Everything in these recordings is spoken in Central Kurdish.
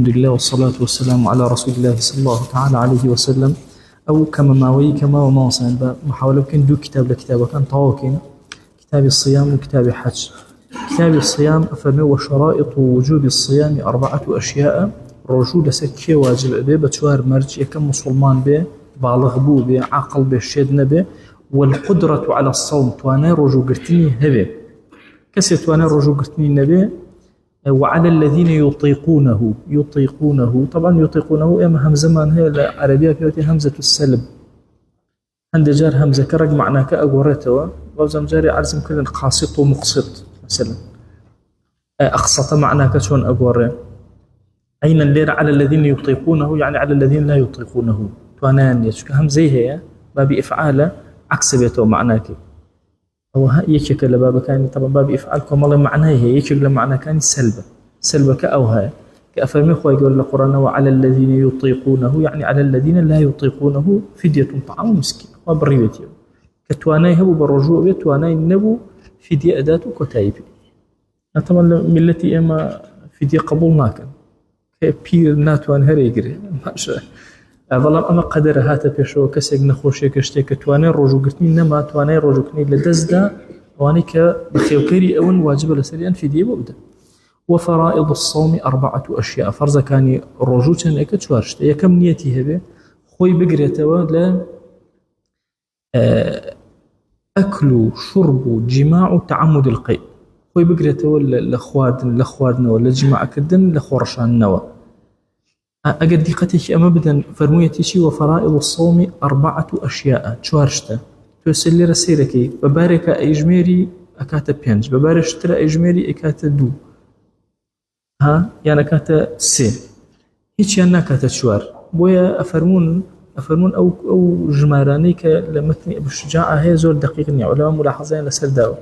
الحمد لله والصلاة والسلام على رسول الله صلى الله تعالى عليه وسلم. أو كما ماوي كما وما وصل محاولة كان دو كتاب لكتابه كان طواكين كتاب الصيام وكتاب حج. كتاب الصيام أفرمي وشرائط وجوب الصيام 4 أشياء رجول سكي واجب به بتوار مرج يكم مسلمان به بالغ بو به عقل به شدنا به والقدرة على الصوم توانا رجو قرتني هبه كسي توانا رجو قرتني نبي. وعلى الذين يطيقونه طبعا يطيقونه اما همزه من هي العربيه بيوتي همزه السلب عند جار همزه كرج معناه كاغورتوا وزم جاري عرزم كل قاسط ومقسط مثلا اقسط معناه كشون اغور اين الليل على الذين يطيقونه يعني على الذين لا يطيقونه توانان يشك همزه هي باب افعال عكس بيته معناه أو يشك لباب كان طبعا باب إفعالكم الله معناه هي يشك لمعنى كان سلبة كأوها كأفرمي خوي يقول القرآن وعلى الذين يطيقونه يعني على الذين لا يطيقونه فدية طعام مسكين وبريبتي كتوانيه وبرجوع بتوانيه نبو فدية أداة وكتايب طبعا ملتي إما فدية قبولناك كبير ناتوان هريجري ما شاء والله أما قدر هاته بيشو كسيق نخوشي كشتي كتواني رجو قرتني نما تواني رجو كني لدزدا واني كبخيوكيري أون واجب لسريان في دي بودا. وفرائض الصوم 4 أشياء فرض كاني رجو كان اكتشوارشت يكم نيتي هبه خوي بقريتوا لا أكل شرب جماع تعمد القيء خوي بقريتوا لخوادنا ولا جماع كدن لخورشان نوا أجد دقتك أما بدن فرميتي شيء. وفرائض الصوم 4 أشياء شوارشته توسلي رسيلكي ببارك إجميري أكاتا بينج ببارش ترى إجميري أكاتا دو يعني أكاتا سي هيك يعني أكاتا شوار بويا أفرمون أو جمارانيك لمتني بالشجاعة هي زور دقيقني علماء ملاحظين لسرداو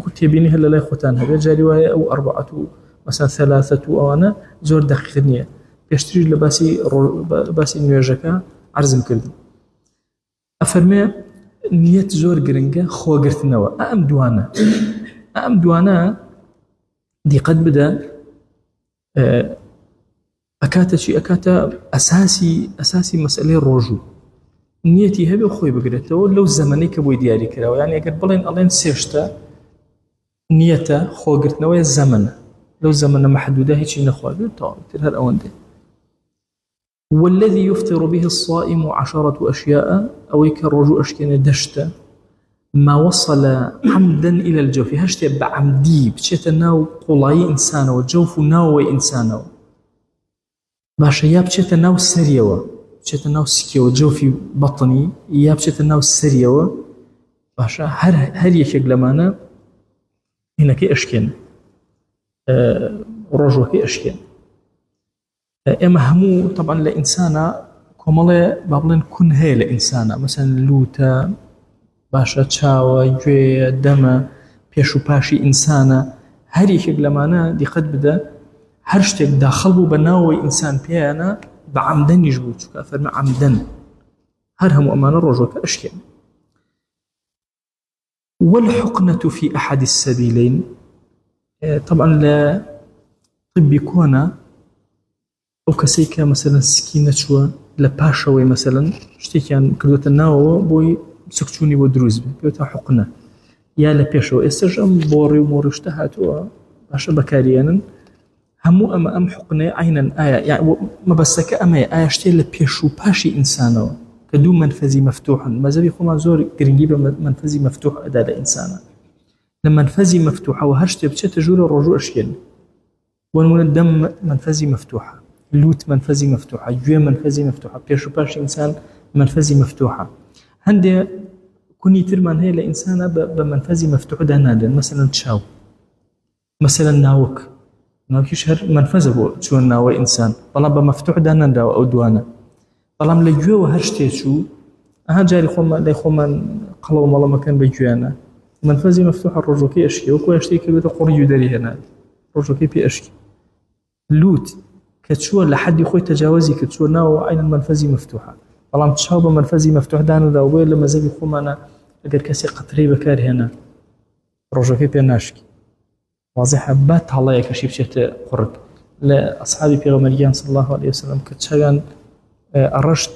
قلت يبيني هلا لا يخوتان هذا جاري وهي أو 4 مثلا 3 أو أنا زور دقيقني بيشتري لباسي نيوجكا عرزم كردن أفرمي نيت زور قرنجة خو قرت نوا أم دوانا دي قد بدأ أكاتا أساسي مسألة الرجو نيتي هبي خوي بقرته لو زمني كبوي دياري كراو يعني أقول بلين الله نسيشتا نيته خو قرت نوا الزمن لو زمن محدودة هيك نخوا قلت ترى الأوان دي. والذي يفطر به الصائم 10 أشياء أو يكرر أشكال دشتا ما وصل عمدا إلى الجوف هشت بعمدي بشتناو قلاي إنسانه والجوف ناوي إنسانه باشا يا بشتناو سريوة بشتناو سكيو جوفي بطني يا بشتناو سريوة باشا هر يشق لمانا هناك أشكال رجوك أشكال اما همو طبعا لإنسانة كمالة بابلين كن هي لإنسانة مثلا لوتا باشا تشاوى جوية دم بيشو باشي إنسانة هر يشك لمانا دي قد بدا هرشتك داخل بو بناوي إنسان بيانا بعمدن يجبوت شكا فرمى عمدن هر همو أمانة رجوك أشكال. والحقنة في أحد السبيلين طبعا لا طب يكون أو كسيكا مثلا سكينة شوى لباشوي مثلا شتيكان كردوة الناوة بوي سكتوني ودروز بيوتا حقنة يا لباشوي استرجم بوري وموري اشتهاتوا باشا بكاريانا همو أم حقنة عينا آية يعني ما بسك أما آية شتي لباشو باشي إنسانه كدو منفذي مفتوحا ما زال يخوما زور قرنجيبا منفذي مفتوح أدا لإنسانه لما منفذي مفتوحة وهرشتي بشت جور الرجوع أشيال ونمون الدم منفذي مفتوحة لوت منفذي مفتوحة جوية منفذي مفتوحة بيشو باش إنسان منفذي مفتوحة هندي كوني ترمان هي لإنسانة بمنفذي مفتوح ده نادر مثلا تشاو مثلا ناوكيش هر منفذة بو تشو ناوي إنسان طلب مفتوح ده نادر أو دوانا طلب لجوية وهرشتي شو جاري خوما قلو مالا مكان بجويانا منفذي مفتوحة الرجوكي أشكي وكو يشتي كبيرة قريو داري هنا رجوكي بي أشكي لوت كتشوى لحد يخوي تجاوزي كتشوى ناو عين المنفذي مفتوحة والله تشاوب منفذي مفتوح دانا دا وبيل لما زي يخوم أنا أقل كاسي قطري بكار هنا رجوكي بي ناشكي واضحة بات الله يكشف شيء قرب لأصحابي بيغمريان صلى الله عليه وسلم كتشاغان أرشت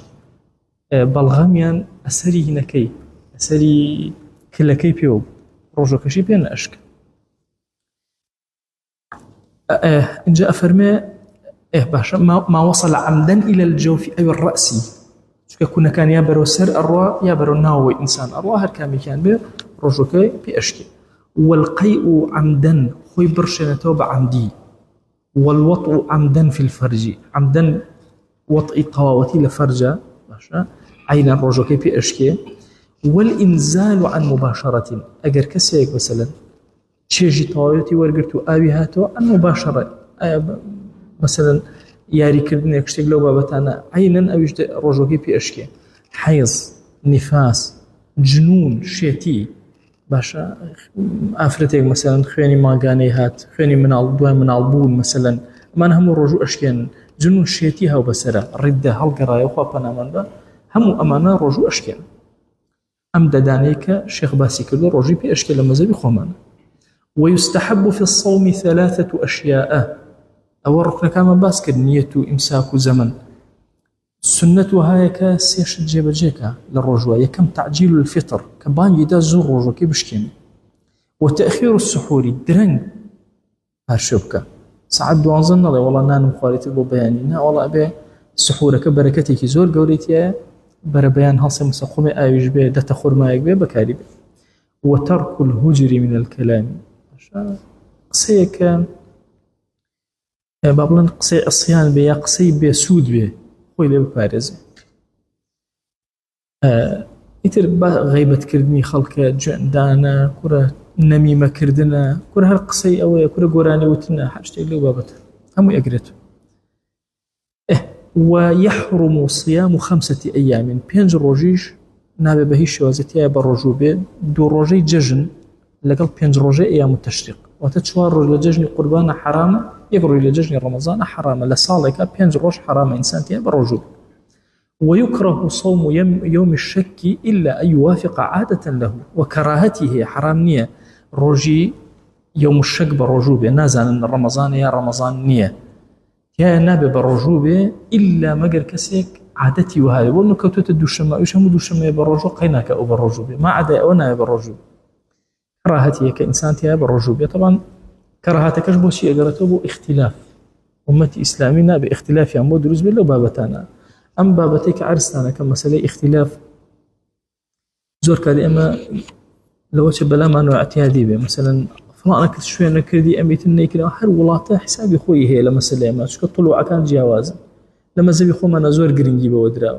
بلغميان أسري هناكي أسري كلكي بيوب روجو كشي بين أشك إن جاء فرمي باشا ما وصل عمدا إلى الجوف أي الرأس كنا كان يابرو سر أروا يابرو ناوي إنسان أروا هر كامي كان بي روجو كي بأشكي والقيء عمدا خوي برشنا توبة عمدي والوطء عمدا في الفرج عمدا وطئ قواوتي لفرجة باشا عينا روجو كي بأشكي والإنزال عن مباشرة أجر كسيك مثلا تشيجي طاوتي ورقرتو آوي هاتو عن مباشرة مثلا ياري كردن يكشتك لو بابتانا عينا أويش روجو كي بأشكي حيض نفاس جنون شيتي باشا ئافرەتێک مثلا خوێنی ماگانەی هات خوێنی دوای مناڵبوون مثلا ئەمان هەموو ڕۆژوو ئەشکێنن جنون شێتی هەو بەسەرە ڕیددە هەڵگەڕایە خوا پەنامان بە هەموو ئەمانە ڕۆژوو ئەشکێن ئەم دەدانەی کە شێخ باسی کردو ڕۆژی پێ ئەشکێ لە مەزەبی خۆمانە ويستحب في الصوم 3 أشياء أو ركنكامان باس کرد نیەت و ئیمساک و زەمن سنة هايكا سيش جيب جيكا للرجوع يكم تعجيل الفطر كبان يدا زور رجوع كي بشكين وتأخير السحور درنج هالشبكة ساعات دوانزن نضي والله نانم خالتي بو بيانينا والله أبي سحورك بركتي كي زور قوليتيا برا بيان هالسي مسخومي آيوش بي داتا خورمايك بي بكاري بي وترك الهجر من الكلام قصي كان بابلن قصي عصيان بي قصي بي سود بي خوي لي بارزه ئیتر غیبەت کردنی خەڵکە جوێندانە کورە نەمیمە کردنە کورە هەر قسەی ئەوەیە کورە گۆرانی وتنە هەر شتێک لەو بابەتە هەمووی ئەگرێت ويحرم صيام 5 أيام 5 ڕۆژیش نابێ بە هیچ شێوازەتیایە بە ڕۆژوو بێ 2 ڕۆژەی جەژن لەگەڵ 5 ڕۆژەی ئەیام التەشریق واتە 4 ڕۆژ لە جەژنی قوربانە حرامە 1 ڕۆژ لە جەژنی ڕەمەزانە حرامە لە ساڵێکە 5 ڕۆژ حرامە ئینسان تێ بە ڕۆژوو ويكره صوم يوم الشك إلا أن يوافق عادة له وكراهته حرام نية روجي يوم الشك برجوبة نازل رمضان يا رمضان نية يا نابي برجوبة إلا مجر كسيك عادتي وهذا وأنه كوتوت الدوشمة يشمو دوشمة برجو قيناك أو برجوبة ما عدا أنا برجوبة كراهتي كإنسان تيا برجوبة طبعا كراهتك إيش بوشي أجرته بو اختلاف أمتي إسلامنا باختلاف يا دروز بالله بابتانا أم بابتك عرسنا كمسألة اختلاف زور كذي أما لو بلا ما نوع اعتيادي به مثلا فلان كنت شوي أنا كردي أميت النيكلا هر ولاته حسابي خوي هي لما مسألة ما شو طلوع كان جواز لما زبي خو ما نزور جرينجي بودراو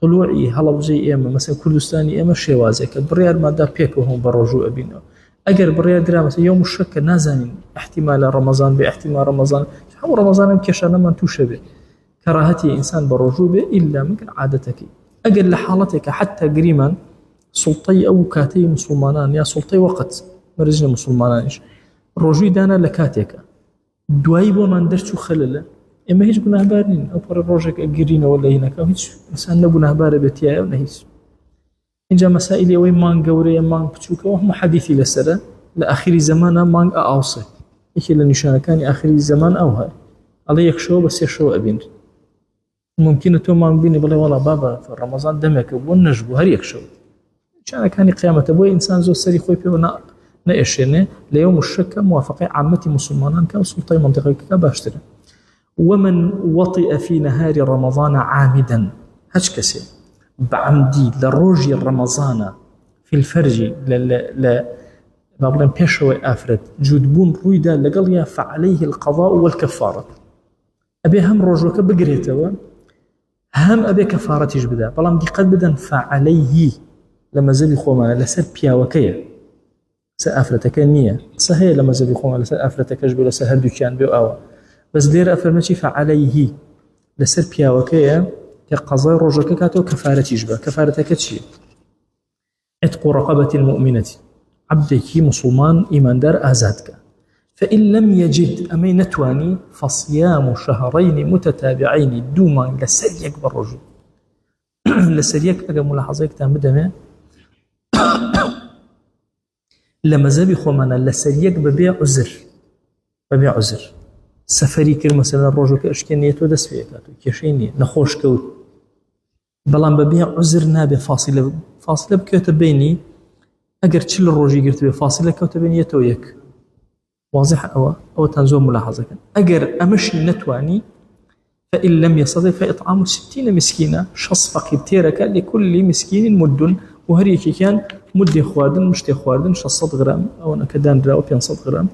طلوعي هلا بجي أما مثلا كردستاني أما شوازك بريار ما دا بيك وهم برجوع بينه أجر بريار درا مثلا يوم الشك نازنين احتمال رمضان باحتمال رمضان حول رمضان كشنا ما توشبه كراهتي إنسان برجوبة إلا ممكن عادتك أجل لحالتك حتى قريما سلطي أو كاتي مسلمانان يا سلطي وقت مرجنا مسلمانانش رجوي دانا لكاتيك دوايب ومن درتو خلله إما هيج قناه بارين أو بر الرجك قرينا ولا هناك أو هيج إنسان نبناه بار بتيا ولا هيج إن جاء مسائل وين مان قوري مان بتشوك وهم حديثي لسرة لآخر زمان مان أوصي إيش اللي نشانه كان آخر زمان أو هاي الله يخشوا بس يخشوا أبين ممكن تو ما بيني بالله والله بابا في رمضان دمك والنجبو هر يكشو كان قيامته بو انسان زو سري خوي بينا نايشنه ليوم الشك موافقه عامتي مسلمان كان سلطه منطقه كباشتر ومن وطئ في نهار رمضان عامدا هشكسي بعمدي لروجي رمضان في الفرج لا بابلن بيشوي افرد جودبون رويدا لقليا فعليه القضاء والكفاره ابي هم روجوك بقريته هم أبي كفارتيش بدا بلام دي قد بدن فعليه لما زبي خوما لسر بياوكيا سأفرتك نية صحيح لما زبي خوما لسر أفرتك جبل سهر دوكيان بيو آوا بس دير أفرمتي فعليه لسر بياوكيا كقضاء رجوك كاتو كفارتيش بدا كفارتك تشي عتق رقبة المؤمنة عبدك مسلمان إيمان دار آزادك فإن لم يجد أمي نتواني فصيام شهرين متتابعين دوما لسريك بالرجوع لسريك أجا ملاحظيك تامدها لما زبي خومانا لسريك ببيع عذر سەفەری کرد مەسەلەن ڕۆژەکە ئەشکێنێتەوە دەست پێ دەکات و کێشەی نییە نەخۆش کەوت بەڵام بەبێ عوزر نابێ فاسیلە بکەوێتە بینی ئەگەر چ لە ڕۆژی گرت بێ فاسیلە کەوتە بین یەتەوە یەک واضح ئەوە تان زۆر ملاحظەکەن ئەگەر ئەمەشی نەتوانی فإن لم يستطع فإطعام 60 مسكينا 6 فقير تيرك لكل مسكين مد وهر يكي كان مد خواردن مشتي خواردن 600 غرام أو أنا كدان دراو 500 غرام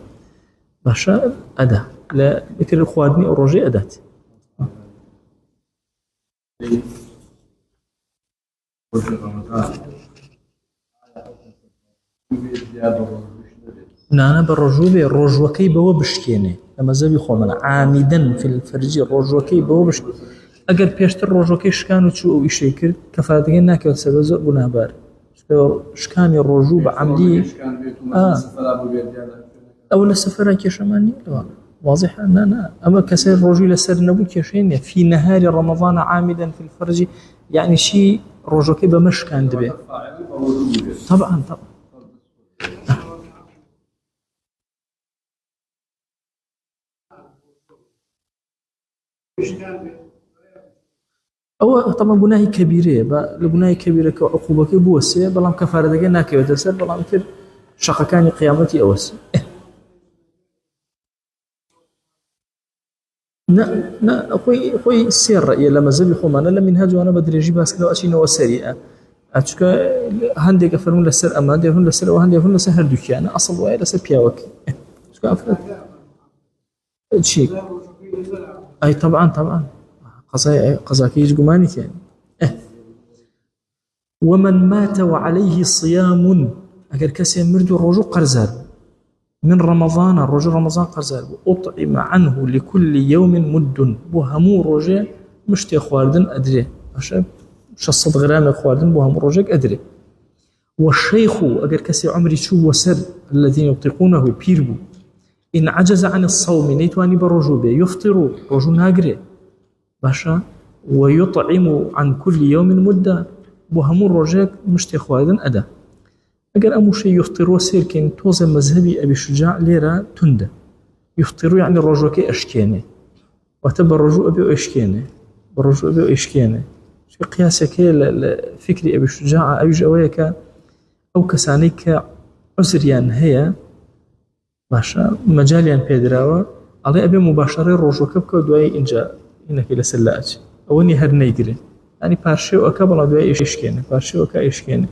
باشا أدا لا مثل خواردني أو روجي أدات نانا بالرجوبة الرجوكي بوا بشكيني لما زبي خو عامدا في الفرج الرجوكي بوا بشكيني اگر پێشتر ڕۆژەکەی شکان و چوو ئەو ئیشەی کرد کەفارەتەکەی ناکەوێت سەبە زۆر گوناهبار شکانی ڕۆژوو بە عەمدی ئەو لە سەفەرا کێشەمان نییە واضحة نا أما كسر الرجل لسر نبو كشين في نهار رمضان عامدا في الفرج يعني شيء رجوكي بمش كان دبي طبعا أو طبعا بناهي كبيرة لبناهي كبيرة كعقوبة بوسة بلام كفارة دقنا كيوتسر بلام كر شقة كان قيامتي أوس نا خوي سير يا لما زبي خومانا لمن هاجو أنا بدري أجيب أسكلو أشينا وسريعة أشكا هندي كفرون لسر أما هندي هون لسر وهندي هون لسر هردوكي أنا أصل واي لسر بياوك أشكا أفرد شيء أي طبعا قضاكي يجمعني يعني ومن مات وعليه صيام أجر كسي مرد الرجو قرزار من رمضان الرجو رمضان قرزار أطعم عنه لكل يوم مد بوهمو رجع مشتي خواردن أدري شصد غرام خواردن بوهمو رجع أدري والشيخ أجر كسي عمري شو وسر الذين يطيقونه بيربو إن عجز عن الصوم نيتواني بالرجو يفطر رجو ناقري باشا ويطعم عن كل يوم مدة بوهمو رجاك مشتي خواردن أدا أجر أمو شيء يفطروا سير كين توزن مذهبي أبي شجاع ليرة تندى يفطروا يعني الرجوكي أشكيني وتبى الرجوع أبي أشكيني بالرجوع أبي أشكيني شو قياسك لفكري أبي شجاع أبي جوايك أو كسانيك عسريان هي باشا مجاليان بيدراوا على أبي مباشرة الرجوك بكو دواي إنجا إنك إلى سلاج أوني هر نيجري يعني بارشيو أكبر دواي إيش كينه بارشيو أكا إيش كينه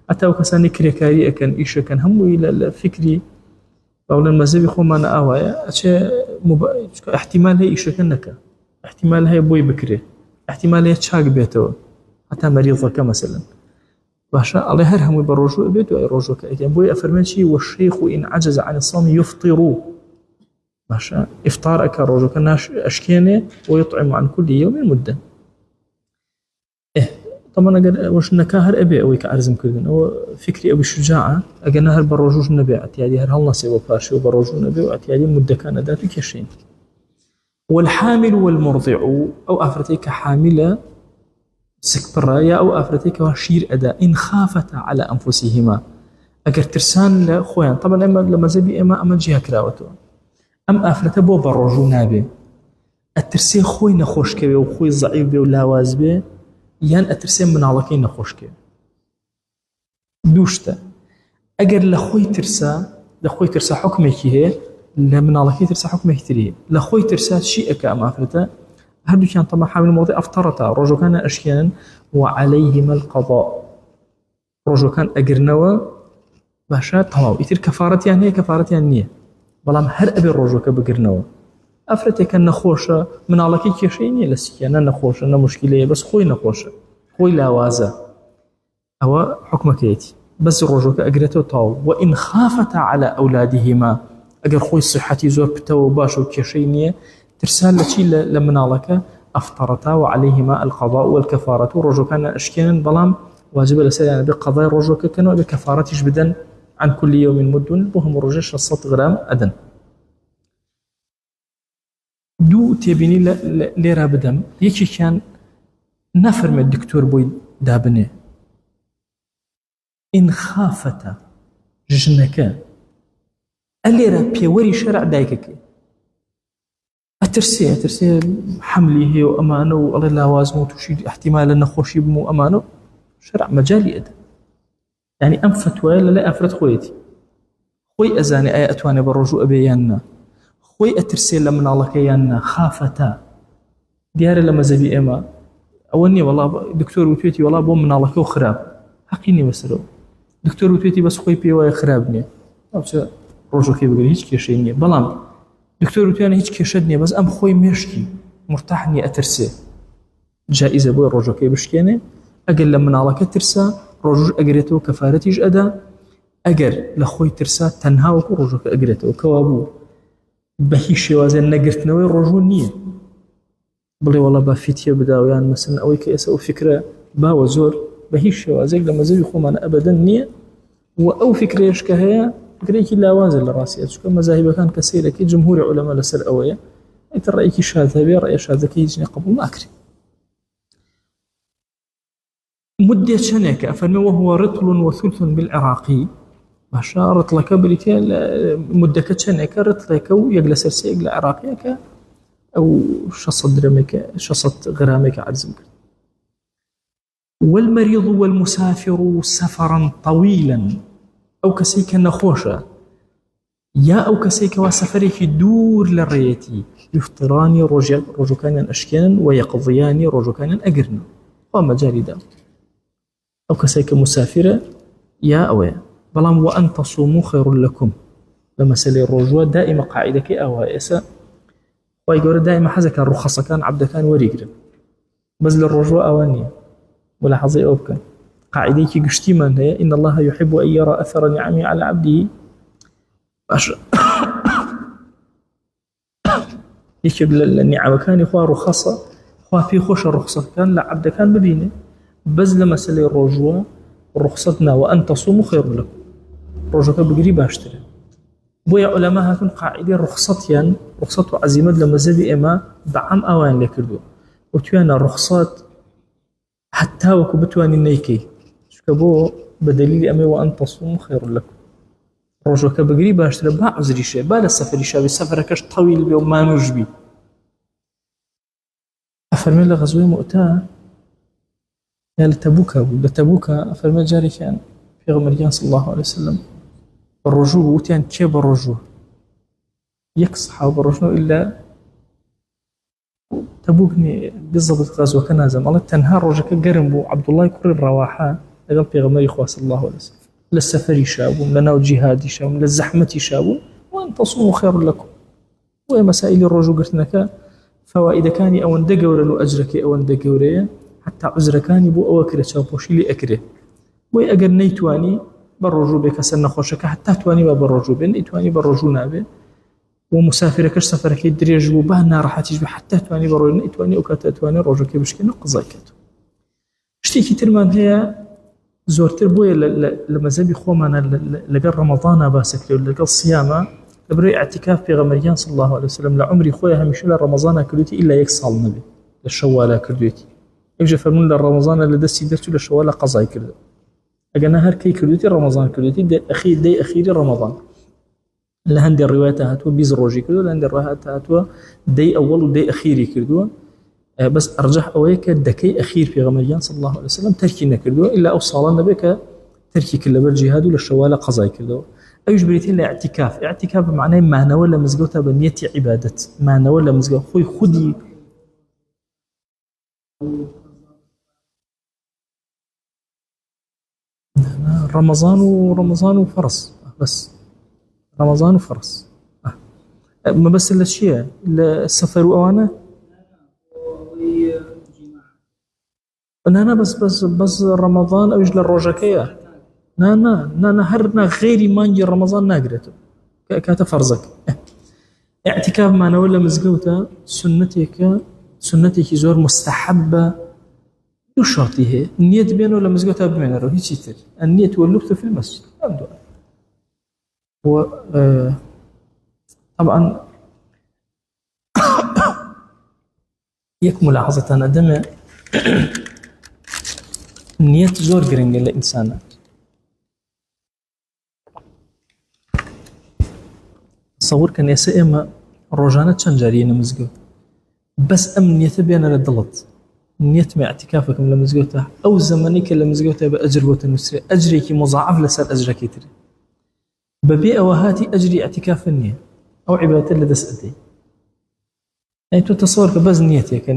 حتى وكساني كريكاري أكن إيش كان هم إلى فكري أو المذهبي خو ما أنا أوايا أشياء احتمال هي إيش كنك احتمال هي بوي بكري احتمال هي تشاق بيته حتى مريضك مثلا باشا الله هرهم بالرجوع بيته أي رجوع كأيتين بوي أفرمان شيء والشيخ إن عجز عن الصوم يفطر باشا إفطار أكا رجوع كناش أشكينه ويطعم عن كل يوم مدة طبعا أجر وش نكاهر أبي أوي كأرزم كردن أو فكري أبي شجاعة أجر نهر بالرجوج نبي أتيادي هر هالناس يبغى بارشي وبالرجوج نبي وأتيادي مدة كان ذات كشين والحامل والمرضع أو أفرتيك حاملة سكبرايا أو أفرتيك وشير أداء إن خافتا على أنفسهما أجر ترسان لخوان طبعا لما زبي أما جهة كراوته أم أفرت بو بالرجوج نبي الترسي خوي نخوش كبي وخوي ضعيف بي ولا واز بي يان أترسم من علاقي نخوشك دوشتا أجر لخوي ترسا حكمك هي لمن علاقي ترسا حكمك تريه لخوي ترسا شيء كأم أفرتا هادو كان طبعا حامل الموضوع أفطرتا رجو كان أشكيانا وعليهما القضاء رجو كان أجرنوا باشا طواو يتر كفارة يعني هي كفارة يعني نية بلام هر أبي الرجو كبقرنوا أفرتي كان نخوشة من على كي شيء لسي أنا نخوشة أنا مشكلة بس خوي نخوشة خوي لا وازا أو حكمك يتي بس الرجوك أجرته طاو وإن خافت على أولادهما أجر خوي صحتي زور بتو باشو كشينية ترسال لشي لمن علىك أفطرتا وعليهما القضاء والكفارة الرجوك أنا أشكين بلام واجب لسيان بقضاء الرجوك كانوا بكفارة جبدا عن كل يوم مدن بهم الرجش 6 غرام أدن دو تبيني ليرا بدم يكي كان نفرم الدكتور بوي دابني إن خافتا جنكا الليرا بيوري شرع دايكك ئەترسێ حملی هەیە و ئەمانە و ئەڵێ لاوازمە و تووشی احتیمالە نەخۆشی بم و ئەمانە شەرع مەجالی ئەدە. یعنی ئەم فتوایە لەلای ئافرەت خۆیەتی، خۆی ئەزانێ ئایا ئەتوانێ بە ڕۆژوو ئەبێ یان نا، خۆی ئەترسێ لە مناڵەکە یان نا، خافەتە. دیارە لە مەزەبی ئێمە ئەوە نییە وەڵا دکتۆر وتوێتی وەڵا بۆ مناڵەکە و خراپ، حەقی نییە بەسەرەوە. دکتۆر وتوێتی بەس خۆی پێی وایە خراپ نییە، ئەوچە ڕۆژەکەی بگرێ هیچ کێشەی نییە. بەڵام دکتۆر وتوانە هیچ کێشەت نییە، بەس ئەم خۆی مێشکی مرتاح نییە ئەترسێ، جائزە بۆی ڕۆژەکەی بشکێنێ. ئەگەر لە مناڵەکە ترسا ڕۆژوش ئەگرێتەوە کەفارەتیش ئەدا، ئەگەر لە خۆی ترسا تەنها وەکو ڕۆژەکە ئەگرێتەوە. کەوا بوو بە هیچ شێوازێ نەگرتنەوەی ڕۆژوو نییە بڵێ وەڵا با فیتیە بداویان مەسن ئەوەی کە ئێستا ئەو فکرە باوە زۆر بە هیچ شێوازێک لە مەزەبی خۆمانە ئەبەدەن نییە. و ئەو فکرێش کە هەیە فکرێکی لاوازە لە ڕاستیە، چونکە مەزاهیبەکان کە سەیرەکەی جمهوری عولەما لەسەر ئەوەیە، ئیتر ڕێیەکی شاذ هەبێ ڕێیە شاذەکەی هیچ قبول ناکرێت. مدة شنك أفرمي وهو رطل وثلث بالعراقي باشا رطلك بريتيا مدة شنك رطلك ويجلس سيج العراقيك أو شصت درمك شصت غرامك عزمك. والمريض والمسافر سفرا طويلا أو كسيك نخوشة يا أو كسيك وسفرك دور للريتي يفطران رجكان أشكان ويقضيان رجكان أجرن ومجال ده. أو كسيك مسافرة يا أويا بلام وأن تصوموا خير لكم. بمسألة الرجوع دائما قاعدة كي أوائسة ويقول دائما حزك الرخصة كان عبد كان وريقر بس للرجوع أوانية ملاحظة أوبكا قاعدة كي قشتي من هي إن الله يحب أن يرى أثر نعمه على عبده. يكب النعم كان إخوة رخصة إخوة في خوش الرخصة كان لعبد كان ببينه بس لمسألة الرجوع رخصتنا وأن تصوموا خير لكم. رجوعك بقري باشتري بويا علماء هاتون قاعدة رخصتيان رخصة عزيمة لما زبي إما بعم أوان لكردو وتوانا رخصات حتى وكبتواني النيكي شكبو بدليل أمي وأن تصوموا خير لكم. رجوعك بقري باشتري با عزري شيء با للسفر شابي سفركش طويل بي وما نجبي. أفرمي لغزوة مؤتاه يا لتبوكا فرمى جاري كان في غمريان صلى الله عليه وسلم الرجوع وتيان كيف الرجوع يكصح بالرجوع إلا تبوكني بالضبط غزوة كان هذا الله تنهار رجعك قرن بو عبد الله يكرر الرواحة قال في غمري إخوة صلى الله عليه وسلم للسفر شابو لنا وجهاد شابو للزحمة شابو وأن تصوموا خير لكم. ومسائل الرجوع قلتناك فوائد كاني أو اندقورا وأجرك أو اندقوريا حتى عذركاني بو أوكره شاوبوشي لي أكره بوي أجر نيتواني بالرجوع بك سنة خوشك حتى تواني بالرجوع بين يتواني بالرجوع نابه ومسافرك سفرك يدريج بو بهنا راح تيجي حتى تواني بالرجوع يتواني وكات تواني رجوع كيفش كنا قضايكته. شتي ترمان هي زورتر بوي لما زبي خومنا لقى رمضان باسك لقى الصيامة بري اعتكاف في غمريان صلى الله عليه وسلم لعمري خويا همش رمضان كلوتي إلا يكسال النبي للشوالة كلوتي يجي فرمون للرمضان اللي دستي درتو للشوالة قضاي كردو أجنا هر كي كردوتي رمضان كردوتي دي أخير رمضان لهندي الروايات هاتوا بيز روجي كردو لهندي الروايات هاتوا دي أول ودي أخيري كردو بس أرجح أويك دكي أخير في غمريان صلى الله عليه وسلم تركينا كردو إلا أوصالنا بك تركي كل بالجهاد للشوالة قضاي كردو أيش بريتين لاعتكاف معناه معنى ولا مزجوتها بنية عبادة معنى ولا مزجوت خوي خدي رمضان وفرس بس رمضان وفرس ما بس الأشياء السفر وأنا أنا بس رمضان أو يجل الرجكية نا هرنا غيري مانجي رمضان ناقرته كاتا فرزك اعتكاف معنا ولا مزقوته سنتك زور مستحبة شرطي هي النية بينه ولا مزقوتها بمعنى روح يصير النية واللبث في المسجد هو طبعا يك ملاحظة أنا دم النية زور قرنج للإنسان تصور كان يسئم روجانة شنجارية مزقوت بس أمنية بينا للضلط نية ما اعتكافك من لمزقوتها أو زمانك لمزقوتها بأجر وتنسري أجريك مضاعف لسر أجرك يتري ببيئة وهاتي أجري اعتكاف النية أو عبادة لدس أدي يعني تتصورك بس نيتك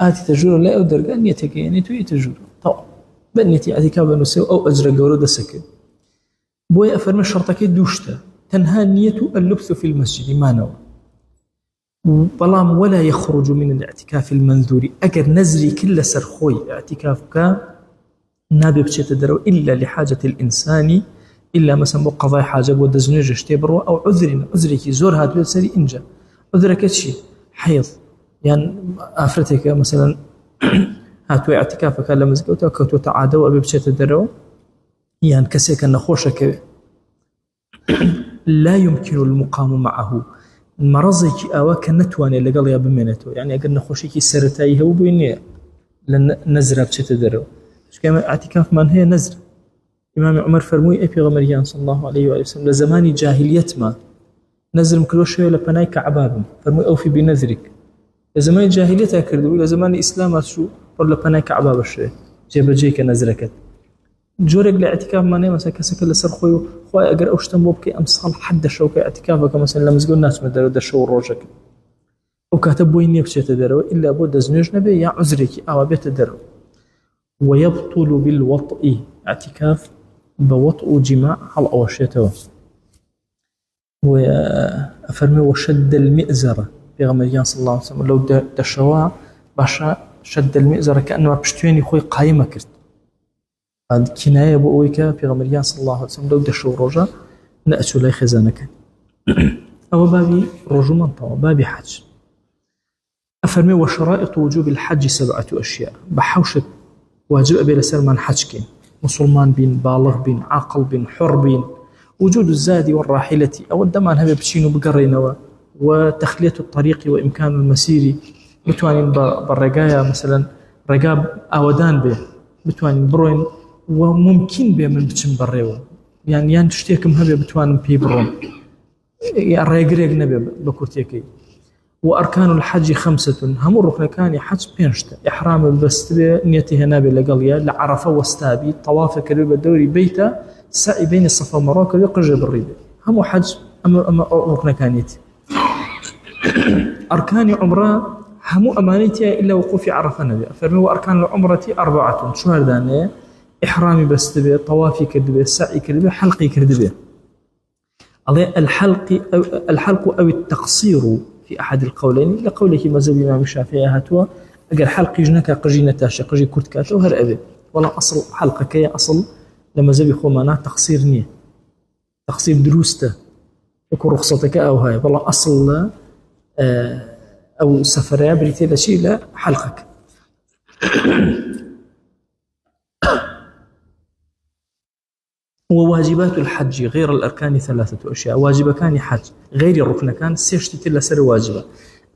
آتي تجور لا أقدر قال نيتك يعني توي تجور طبعا بنيتي اعتكاف نسوي أو أجر جورو دسك بوي أفرم الشرطك دوشته تنهى النية اللبث في المسجد ما نوى بلام ولا يخرج من الاعتكاف المنذور أجر نزري كل سرخوي اعتكافك نابي بشيت درو إلا لحاجة الإنسان إلا مثلا قضاء حاجة بود زنوج اشتبرو أو عذرك زور هات بسري إنجا عذرك شيء حيض يعني آفرتك مثلا هاتوي اعتكافك لما زكوتك كتو تعادوا أبي بشيت درو يعني كسيك النخوشك لا يمكن المقام معه مرضك أواك نتواني اللي قال يا بمنته يعني أقل نخوشك سرتايه وبيني لن نزرة بشيت درو كما اعتكاف من هي نزرة إمام عمر فرموي أبي غمريان صلى الله عليه وسلم لزمان جاهلية ما نزر مكروش شوية لبناي كعباب فرموي أوفي بنذرك لزمان جاهلية أكردوا لزمان الإسلام شو ولا لبناي كعباب الشيء جيب جيك نزركت جورك لاعتكاف ماني مثلا كسك اللي صار خوي أقر أوشتم بوبكي أمصال حد شوكة اعتكافك مثلا لما زقول الناس مدروا دشوا روجك وكاتبوا إني بشيت دروا إلا بود زنوج نبي يا عذرك أو بيت دروا ويبطل بالوطء اعتكاف بوطء جماع على أوشيته وأفرمي وشد المئزرة في غمريان صلى الله عليه وسلم لو دشوا باشا شد المئزرة كأنه بشتويني خوي قايمة كرت هذا كناية بأويك في غمريان صلى الله عليه وسلم لو دشوا رجا نأسو لي خزانك أو بابي رجو منطوى بابي حج أفرمي وشرائط وجوب الحج 7 أشياء بحوشة واجب أبي لسلمان حجكين مسلمان بين بالغ بين عاقل بين حر بين وجود الزاد والراحلة أو الدمان هبه بشينو بقرينوا وتخلية الطريق وإمكان المسير بتوانين بالرقايا مثلا رقاب أودان به بتوانين بروين وممكن به من بتشم بريوا يعني تشتيكم هبه بتوانين بي برون يعني ريقريق نبي بكورتيكي وأركان الحج 5 هم الركن كان حج بينشتا إحرام بس نيته نابي لقليا لعرفة واستابي طواف كريب الدوري بيتا سعي بين الصفا والمروة يقرج بالريبة هم حج أما ركن كانيتي أركان عمره هم أمانيتها إلا وقوف عرفة نبي فرموا أركان العمرة 4 شو هردانية إحرامي بس تبي طوافي كردبي سعي كردبي حلقي كردبي الحلق أو التقصير في أحد القولين لقوله مذهب الإمام الشافعي هاتوا أجر حلق جنك قجينة تاشا قجي كرت كاتو هر أبي والله أصل حلقة كي أصل لما زبي خومانا تقصير نية تقصير دروسته يكون رخصتك أو هاي والله أصل أو سفرية بريتي لشيء لا حلقك وواجبات الحج غير الأركان 3 أشياء واجب كان حج غير الركن كان سيشتت إلا سر واجبة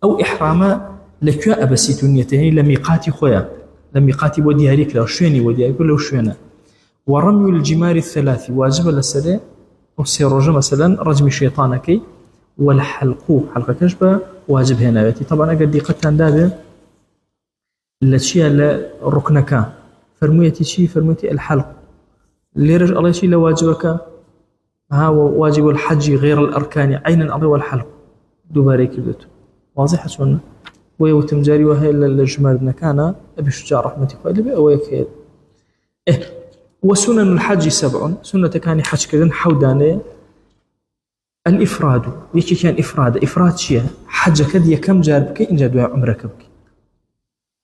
أو إحرام لكوا أبسيتونيتين لميقاتي خويا لميقاتي ودياريك لا شويني ودياريك ولا شوينا ورمي الجمار 3 واجب لسر أو سيروجة مثلا رجم شيطانك والحلق حلقة كشبة واجب هنا بيتي طبعا أقل دقيقة دابة الشيء الركن كان فرميتي شيء فرميتي الحلق اللي رجع الله شيء لواجبك ها واجب الحج غير الأركان عينا أضوى الحلق دوباري كبدته واضح سنة ويوتم جاري وهي الجمال ابن كان أبي شجاع رحمتي قال لي أويك وسنن الحج 7 سنة كان حج كذا حوداني الإفراد يكي كان إفراد شيء حج كذا كم جار بكي إن جدوا عمرك بكي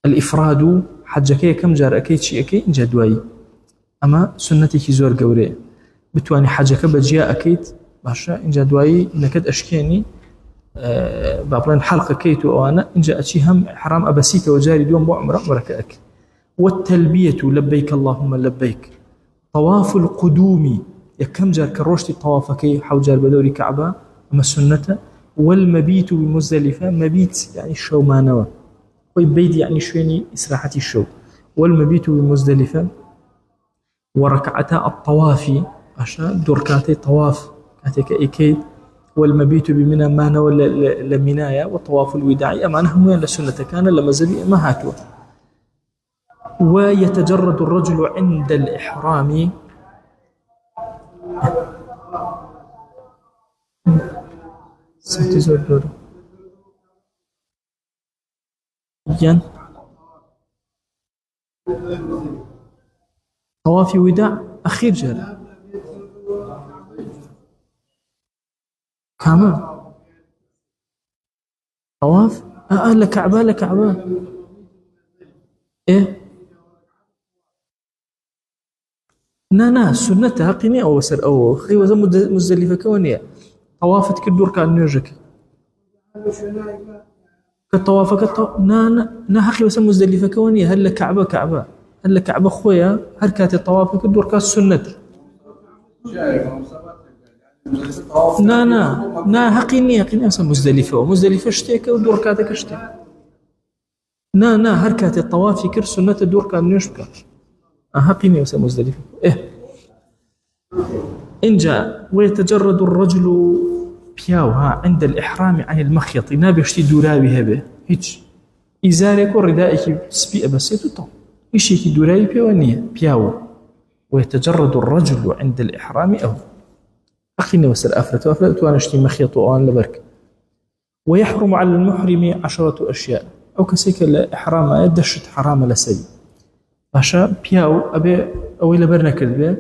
الإفراد حج كذا كم جار أكيد شيء أكيد إن جدواي أما سنتي زور قوري بتواني حاجة بجياء أكيد باشا إن جدواي نكد أشكيني بابلين حلقة كيتو أو أنا إن جاء شيء هم حرام أبسيك وجاري دوم بعمرك بركأك والتلبية لبيك اللهم لبيك طواف القدوم يكم جار كروشتي طوافك حوجار بدوري كعبة أما السنة والمبيت بمزدلفة مبيت يعني الشو ما نوى ويبيد يعني شويني إسراحة الشو والمبيت بمزدلفة وركعتا الطواف عشان دوركاتي طواف كاتك إيكيد والمبيت بمنى ما نوى لمنايا وطواف الوداع أمانة هم لسنة كان لما زبي ما هاتوا. ويتجرد الرجل عند الإحرام طواف وداع أخير جل كامل طواف لكعبة لكعبة إيه نا سنتها قيني أو سر أو خي وزم مزدلفة كونية طوافت كدور كان نيجك كالطواف نا حقي وسم مزدلفة كونية هل كعبة كعبة هل كعبة خويا حركات الطواف كدور كان سنة نا حقيني أصلا مزدلفة شتيك ودور كاتك شتيك نا حركات الطواف كر سنة دور كان نيجك حقيني وسم مزدلفة إيه إن جاء ويتجرد الرجل بياوها عند الإحرام عن المخيط نابشتي دورابي هبه هيج إزارك وردائك سبيئة بسيطة طو إيشيكي دورابي بيوانية بياو ويتجرد الرجل عند الإحرام أو أخيني وسر أفلت وأنا اشتي مخيط وأنا لبرك. ويحرم على المحرم 10 أشياء أو كسيك الإحرام يدشت حرام لسدي باشا بياو أبي أوي لبرنا كذبه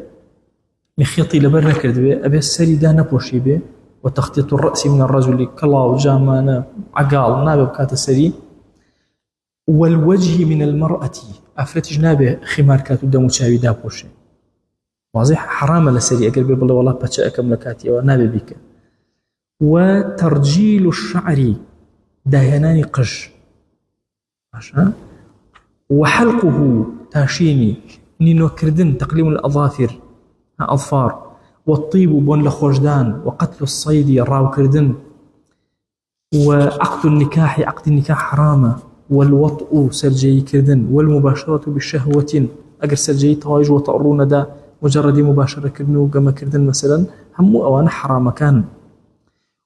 مخيطي لبرنا كردبه أبي السري دا نبوشي به وتخطيط الرأس من الرجل كلا وجامانا عقال نابه بكات السري والوجه من المرأة أفرت جنابه خمار كاتو دمو تشاوي دا بوشي واضح حرام لسري أقربي بالله والله بتشاء ملكاتي ونابه بك. وترجيل الشعر دايناني قش عشان وحلقه تاشيني نينو كردن تقليم الأظافر أظفار والطيب بون لخوجدان وقتل الصيد راو كردن وعقد النكاح عقد النكاح حرامة والوطء سرجي كردن والمباشرة بالشهوة أجر سرجي تواجه وتأرون دا مجرد مباشرة كردن وقام كردن مثلا هم أوان حرام كان.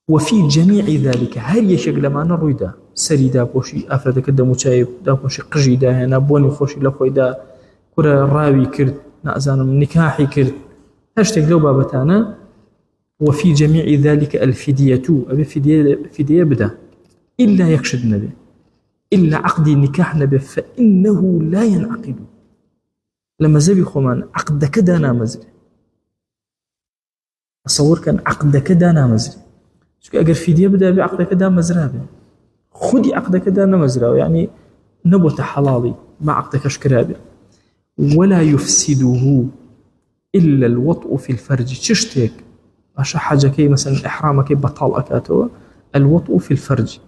وفي جميع ذلك هل يشغل ما نرويدا سري دا بوشي أفرد كدا مشايب دا بوشي قجي دا هنا بوني خوشي لخوي دا كرة راوي كرد نأزانم نكاحي كرد هاشتاق لو بابتانا. وفي جميع ذلك الفدية أبي فدية بدا إلا يكشد نبي إلا عقد النكاح نبي فإنه لا ينعقد لما زبي خمان عقد كدا نامزري أصور كان عقد كدا نامزري شو أجر فدية بدا بعقد كدا مزرابي خدي عقد كدا نمزرا يعني نبوت حلالي مع عقد كشكرابي ولا يفسده إلا الوطء في الفرج تشتك باشا حاجة كي مثلا إحرامك بطال أكاتو الوطء في الفرج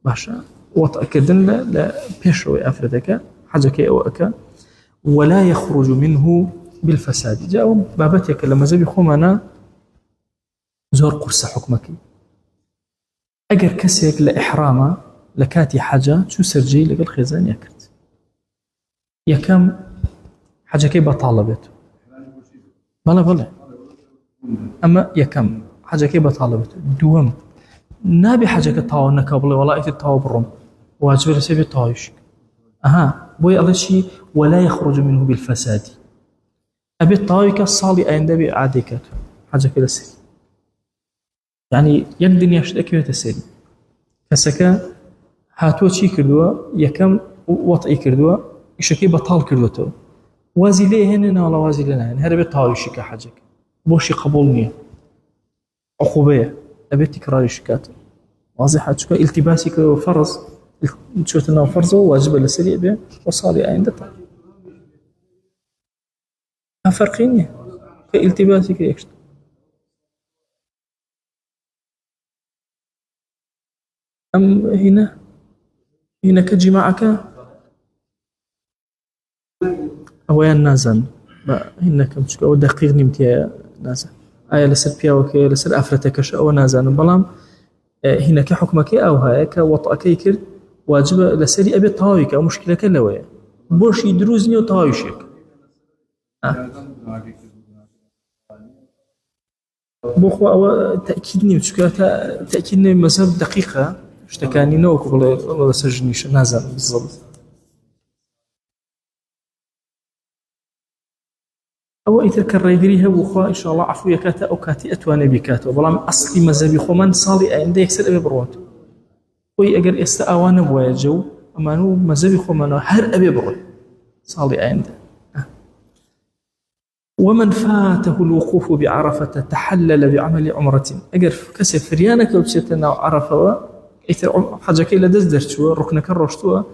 باشا وطء كدن لا بيشوي أفردك حاجة كي أو أكا ولا يخرج منه بالفساد. جاءوا بابتك لما زبي خمنا زور قرص حكمك أجر كسيك لإحرامه لكاتي حاجة شو سرجي لقل خزان يكرت يكم حاجة كي بطالبته بلا أما يكم حاجة كي بطالبته دوم نابي حاجة كتاو نكابل ولا يتتاو برم واجب لسيبي طايش بوي الله شيء ولا يخرج منه بالفساد أبي الطاوي كالصالي أين دبي عاديكاته حاجة كي لسيري يعني يقدن يشتكي ويتسيري كسكا هاتو چی کردووە یەکەم وەطئی کردووە ئیشەکەی بەتاڵ کردوێتەوە وازی لێ هێنێ ناوەڵا وازی لێ ناهێن هەر ئەبێت تاویشی کە حەجەکە بۆشی قبول نییە عقوبەیە ئەبێت تیکراریشی کاتە واضحە چونکە ئیلتیباسی کردەوە فەرز چۆتە ناو فەرزەوە واجبە لەسەری ئەبێ بۆ ساڵی ئایندە تا فەرقی نییە کە ئیلتیباسی کە یەکشت أم هنا كجماعك أويان نازن هنا كم شو أو دقيق نمتيا نازن لسر بياوك لسر أفرتكش أو نازن بلام هنا كحكمك أو هاي كوطأك يكر واجب لسري أبي طاويك أو مشكلة كلوية بوش يدروزني وطاويشك بۆخوا ئەوە تەکید نیم چکە تەکید نیم مەزەب دقیقە شتەکانی نەوەکو بڵێ لەسەر ژنیشە نازانم بزڵ ئەوە ئیتر کە ڕێگری هەبوو خوا ئینشاءڵڵا عەفوی ئەکاتە ئەو کاتی ئەتوانێ بیکاتەوە بەڵام ئەسڵی مەزەبی خۆمان ساڵی ئایندە یەکسەر ئەبێ بڕوات خۆی ئەگەر ئێستا ئاوا نەبووایە جەو ئەمان و مەزەبی خۆمانەوە هەر ئەبێ بڕۆی صالي عنده. ومن فاته الوقوف بعرفة تحلل بعمل عمرة أجر كسر فريانك وتشتنا عرفة إثر حاجة كي لدزدر شو ركنك الرشتوه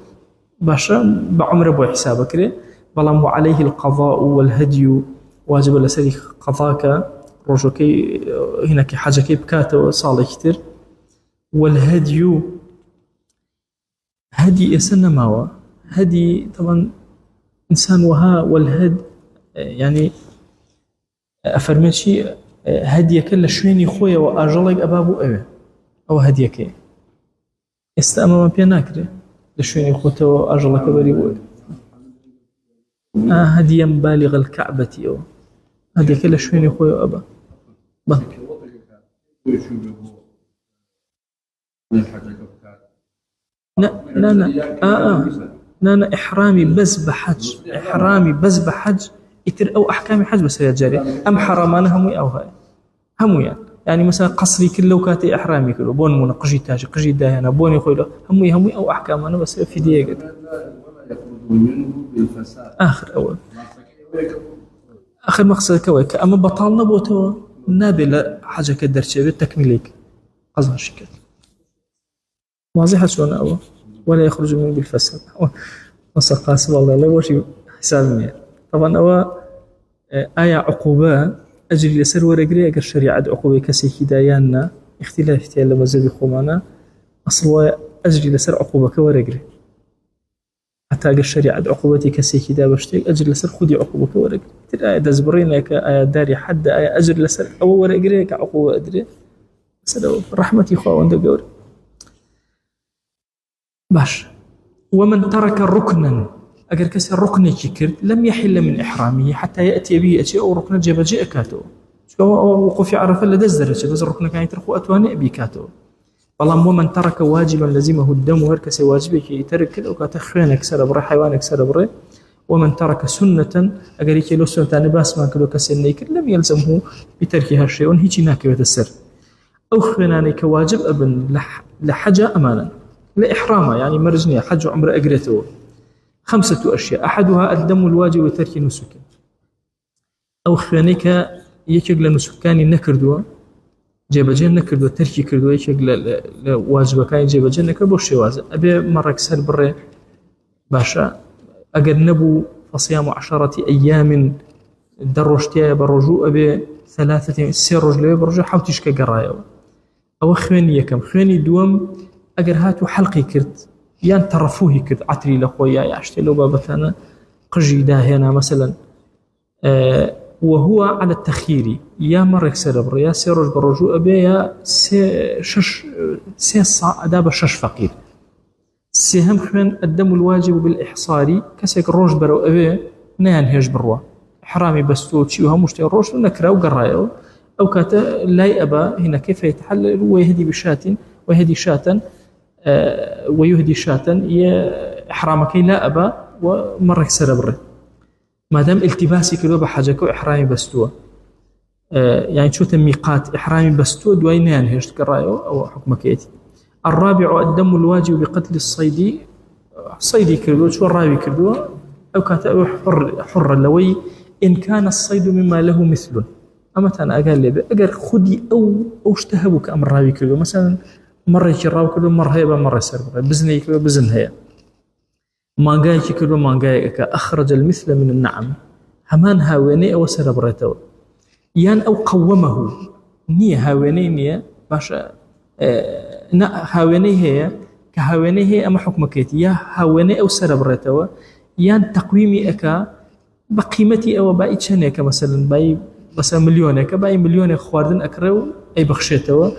باشا بعمر أبو حسابك ليه بلام عليه القضاء والهدي واجب لسري قضاك رجوكي هناك حاجة كي بكاته صالح كتير والهدي هدي يسنى ماوا هدي طبعا إنسان وها والهد يعني أفرمي شيء هديك لشويني خويا وأجلك أبابو أو هديك استأمام بيناكري لشويني خوته وأجلك بريبو هديا بالغ الكعبة أو هديك لشويني خويا أبا لا إحرامي بس بحج يتر أو أحكام حج بس يا جاري أم حرمانه هموي أو هاي هموي يعني مثلا قصري كله كاتي إحرامي كله بون منقجي تاج قجي داهنا بون يخيله هموي أو أحكام أنا بس في دقيقة آخر مقصد كويك أما بطلنا بوتو نابل حاجة كدر شيء تكمليك قصد الشكل واضحة شلون أول ولا يخرج منه بالفساد وسقاس والله لا وشي حساب مني طبعا أو آية عقوبة أجري لسر ورقري أجر شريعة عقوبة كسي هدايانا اختلاف تيال مزبي خومانا أصل أجري لسر عقوبة كورقري حتى أجر شريعة عقوبتي كسي هدا بشتي أجري لسر خدي عقوبة كورقري تل آية دزبرين كآية داري حد آية أجري لسر أو ورقري كعقوبة أدري سلام رحمتي خواوان دقوري باش ومن ترك ركنا أجر كسر ركن كرد لم يحل من إحرامه حتى يأتي به أشياء أو ركن جاب جاء كاتو وقف عرفة لدزر شيء بس الركن كان يترك أتوانئ بكاتو والله ومن ترك واجبا لزمه الدم وهركس واجبك يترك أو كتخينك سربره حيوانك سربره ومن ترك سنة أجر يكلو سنة نباس ما كلو كسنيك لم يلزمه بتركها شيء وهيك ناكبة السر أو خيانك واجب أبن لحاجة أمانا لإحرامه يعني مرجنية حج وعمره أجرته 5 أشياء أحدها الدم الواجب وترك نسك أو خيانك يكجل نسكاني نكردوا جيبجين نكردوا تركي كردوا يكجل واجب كان جيبجين نكردوا الشواز أبي مرة كسر بري باشا أجنبوا فصيام 10 أيام درجتي برجوع أبي 3 رجل برجوع حوتيش كجرايو أو خياني كم خياني دوم أجر هاتو حلقي كرت يان ترفوهي كرت عتري لخويا يعشتي لو بابتانا قجي داهنا مثلا وهو على التخيير يا مرك سربر يا سيرج برجوع أبي يا سي صاع أداب شش فقير سيهم خمن الدم الواجب بالإحصاري كسيك روج برو أبي نان هيج بروا إحرامي بستوتشي وهمشتي روج نكرا وقرايو أو كاتا لا يأبى هنا كيف يتحلل ويهدي بشات ويهدي شاة ويهدي شاة إحرامك لا أبى ومرك سربره ما دام التباسي كلو بحاجك إحرامي بستوه يعني شو تميقات إحرامي بستوه دوينان هيش تقرايو أو حكمك يأتي الرابع الدم الواجب بقتل الصيد صيدي كردو شو الرابع كردو أو كاتب حر لوي إن كان الصيد مما له مثل أما أنا أقال لي أجر خدي أو اشتهبك أمر الرابع كردو مثلا مرة يكرر كردو مرة هيبة مرة سربة بزني كردو بزن هي ما جاي كردو ما جاي أخرج المثل من النعم همان هاويني أو سربرته يان أو قومه نية هاويني نية باشا هاويني هي كهاويني هي أما حكمك يا هاويني أو سربرته يان تقويمي أكا بقيمتي أو باي تشنيك مثلا باي بس مليونك باي مليون خواردن أكرو أي بخشيته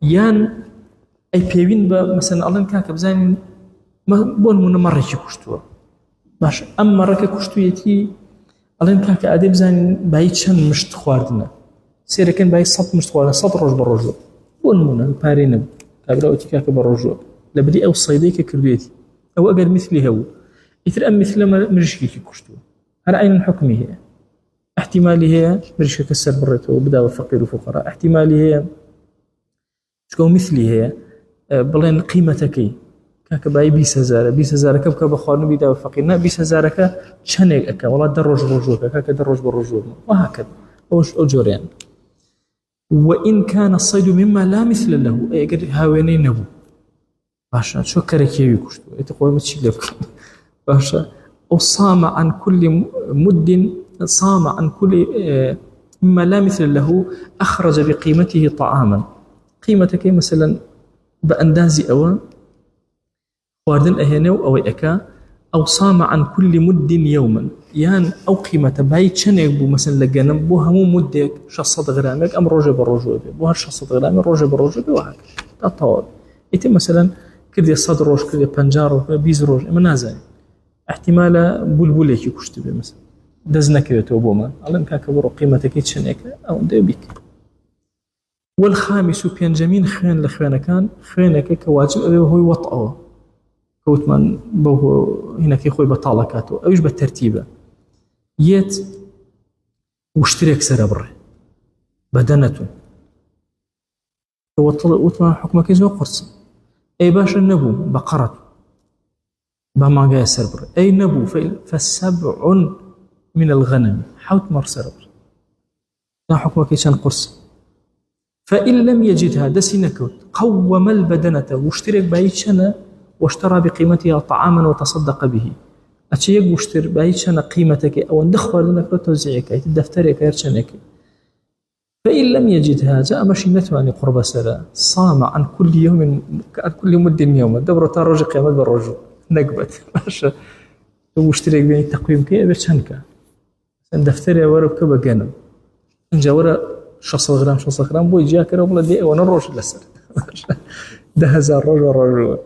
يان أي بيوين مثلا الله كاك بزين ما بون من مرة كشتوا باش أم مرة كشتويتي الله كاك أدي بزين باي تشن مشت خواردنا سيركن باي صد مستوى صد رج بالرجوع ونمنا بارين كابراوتي كاك بالرجوع لبدي أو صيديك كرديتي أو أقل مثلي هو يترأم مثل ما مرشكي كشتو على أين حكمي هي احتمالي هي مرشك كسر بريته وبدا فقير وفقراء احتمالي هي شكو مثلي هي بلين قيمتك كاك باي 20000 كبك بخارن بدا وفقير 20000 شنك أكا والله درج رجوك كاك درج بالرجوع وهكذا أوش أجورين وإن كان الصيد مما لا مثل له أي قد هاويني نبو باشا شو كركيوي كشتو يتقوي متشلف باشا وصام عن كل مد صام عن كل مما لا مثل له أخرج بقيمته طعاما قيمتك مثلا بأندازي أو خواردن أهنو أو أكا أو صام عن كل مد يوما يان أو قيمة باي شنك بو مثلا لجنم بو همو مدك 600 غرامك أم روجة بالرجوع بو هر 600 غرام روجة بالرجوع وهكذا الطوال يتم مثلا كردي صد روج كردي بنجار بيز روج منازل احتمال بلبلة كي كشتبه مثلا دزنك يتوبوما علم كاكبر قيمتك يتشنك أو دبيك والخامس بينجمين خيان لخيانة كان خيانك كواجب أبي هو وطأه كوتمان بوه هنا كي خوي بطالكاتو أو يجب الترتيبة يت واشتريك سربره بدنته وطمان حكمك يزو قرص أي باش النبو بقرة بما جاء سربره أي نبو فالسبع من الغنم حوت مر سربره لا حكمك يشان قرص فإن لم يجدها دسنكوت قوم البدنة واشترك بايتشنا واشترى بقيمتها طعاما وتصدق به أشياء واشتر بايتشنا قيمتك أو ندخل لك توزيعك الدفترك يرشنك فإن لم يجدها جاء مشينته عن قرب سنة صام عن كل يوم عن كل مد يوم دبر تارج قيمة بالرجوع نقبت ماشي واشترك بين التقويم كي برشنك دفتري ورا كبا جنب نجا ورا 600 غرام بو يجي كره ولا دي وانا روش لسر ده هزار رجل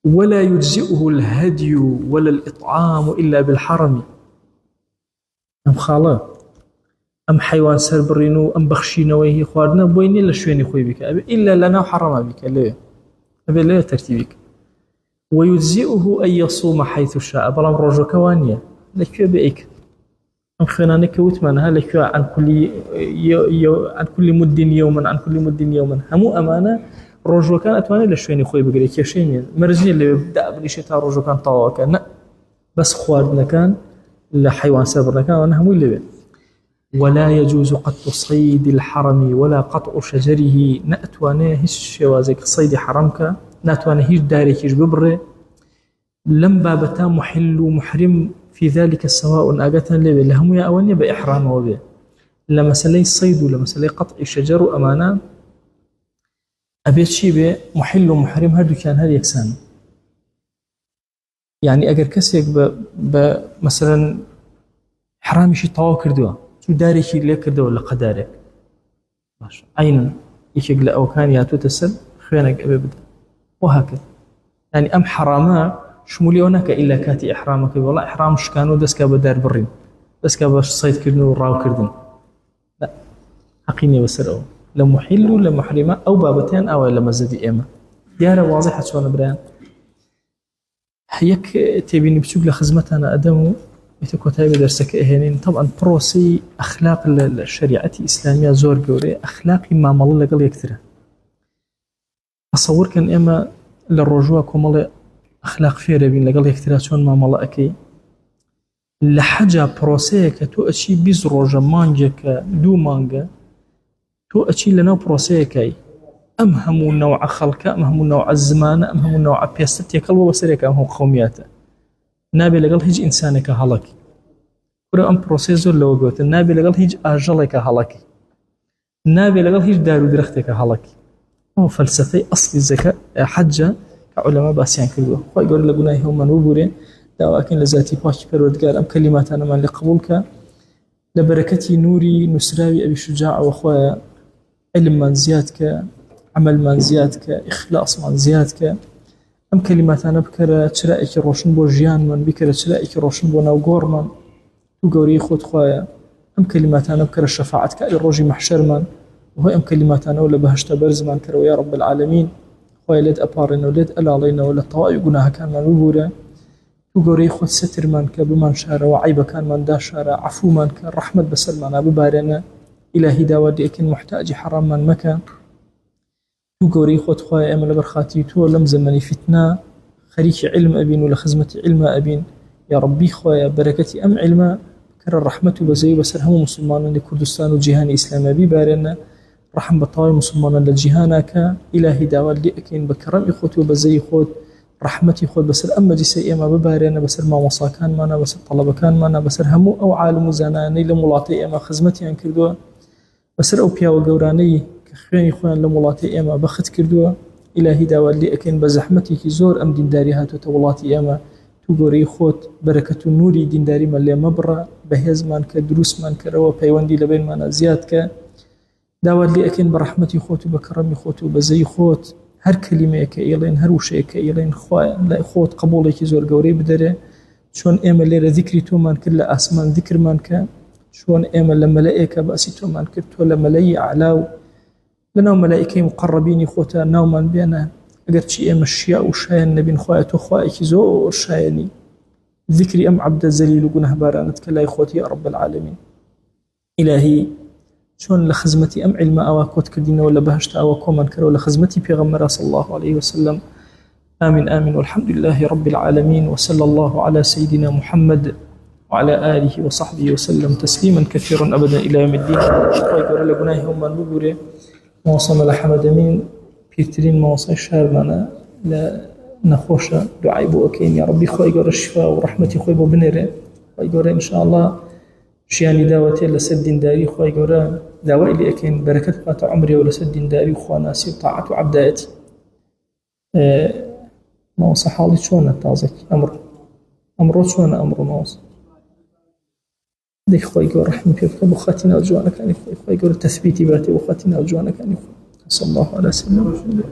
ولا يجزئه الهدي ولا الإطعام إلا بالحرم أم خاله أم حيوان سربرينو أم بخشينو وهي خواردنا بويني لشويني خوي بك إلا لنا حرم بك ليه أبي لا ترتيبك ويجزئه أن يصوم حيث شاء بلام رجو كوانيا لك بإيك أم خنانك كوتمانها لك عن كل مد يوما عن كل مد يوما همو أمانة رجو كان أتواني لشويني خوي بقري كيشيني مرجني اللي يبدأ بليشتها رجو كان طاوة كان بس خواردنا كان لحيوان سابرنا كان وأنا همو اللي بي ولا يجوز قطع صيد الحرم ولا قطع شجره نأتواني هش شوازك صيد حرمك نأتواني هش دارك هش ببري لم بابتا محل محرم في ذلك السواء أجتنا لبي لهم يا أولي بإحرام وبي لما سلي الصيد ولما سلي قطع الشجر أمانة أبيت شي بي محل ومحرم هادو كان هذا يكسان يعني أجر كسيك مثلا حرامي شي طاو كردوا شو داري شي ليه كردوا ولا قدارك ماشي عينا يشيق أو كان ياتو تسل خيانك أبي بدا وهكذا يعني أم حراما شمولي هناك إلا كاتي إحرامك والله إحرامش كانوا دسكا بدار برين دسكا باش صيد كردن وراو كردن لا حقيني بسرعو لمحل لمحرمة أو بابتين أو لمزدي إيما يارا واضحة شوانا بريان هيك تبيني بتشوق لخزمتنا أدمو يتكو تايب درسك إهنين طبعا بروسي أخلاق الشريعة الإسلامية زور قوري أخلاقي ما مالله قل يكتره أصور كان إما للرجوع كمالي أخلاق فيرا بين لقل يكتره شون ما مالله أكي لحاجة بروسيك تو أشي بيز روجا مانجا دو مانجا تو أشي لنا بروسيكي أمهم نوع خلق أمهم نوع الزمان أمهم نوع بيستي كل وسرك أمهم قومياته نابي لقل هيج إنسانك هلاك كره أم بروسيسور لو قلت نابي لقل هيج أجلك هلاك نابي لقل هيج دارو درختك هلاك هو فلسفي أصل الزكاة حجة كعلماء باسيان كله ويقول لقنا هم من وبورين لكن لذاتي باش كرودقار أم كلمات أنا من لقبولك لبركتي نوري نسراوي أبي شجاع وأخويا علم من زيادك عمل من زيادك إخلاص من زيادك أم كلمات أنا بكرة تشرائك روشن بو جيان من بكرة تشرائك روشن بو ناوغور من تو قوري خود خوايا أم كلماتنا بكر الشفاعة كأي الرجي محشر من وهو أم كلماتنا ولا بهشت برز من كرو يا رب العالمين خويا لد أبارنا ولد ألا علينا ولا طوائي قناها كان من وبورا تقولي خد ستر من كبمان شارع وعيب كان من دا شارع عفو من كان رحمة بسلمنا ببارنا إلهي داودي أكن محتاج حرام من مكان تقولي خد خويا أمل برخاتي تو لم زمني فتنة خريك علم أبين ولا خزمة علم أبين يا ربي خويا بركتي أم علم كر الرحمة بزي بسرهم مسلمان لكردستان وجهان إسلام ببارنا رحم بطاي مسلمان لجهانك إلهي داود لأكين بكرم إخوتي وبزي خود رحمتي خود بسر أما جسي أما ببارنا بسر ما وصا كان مانا بسر طلب كان مانا بسر همو أو عالم زاناني لملاطي أما خزمتي أن كردوا بسر أو بيا وقوراني كخواني خوان لملاطي أما بخت كردوا إلهي داود لأكين بزحمتي كي زور أم دينداري هاتو تولاتي أما تقولي خوت بركة النوري دينداري من اللي مبرة بهز من كدروس من كروا بيوندي لبين من زياد ك داود لي أكن برحمتي خوت وبكرمي خوت وبزي خوت هر كلمة كإيلين هر وشيء كإيلين لا خوت قبولي كزور قوري بدره شون إيمل ليرة ذكري تو من كل أسمان ذكر من ك شون إيمل لما لقيك بأسي تو من كرتو لما لي أعلاو لنا ملائكة مقربين خوتا نوما بينا أقرت شيء مشياء وشاين نبين خواتو خوائك زور شايني ذكري أم عبد الزليل وقنه بارانتك لا يخوتي يا رب العالمين إلهي شون لخزمتي أم علم أواكوت كدينا ولا بهشت أواكو من كرو لخزمتي بيغمرا صلى الله عليه وسلم آمين آمين والحمد لله رب العالمين وصلى الله على سيدنا محمد وعلى آله وصحبه وسلم تسليما كثيرا أبدا إلى يوم الدين ويقول لقناه هم النبوري موصم لحمد أمين بيرترين موصي شهر منا لا نخوش دعاء بو أكين يا ربي خوي يقول الشفاء ورحمتي خوي بو بنيره ويقول إن شاء الله شياني داوتي لسد داري خوي يقول دواء اللي أكين بركة قطع عمري ولسد داري وخواناسي وطاعة وعبداتي موصى حالي شون التازك أمره شون أمره موصى ديك خوي يقول رحمتي بخاتنا وجوانك يعني خوي يقول تثبيتي باتي وخاتنا وجوانك يعني صلى الله عليه وسلم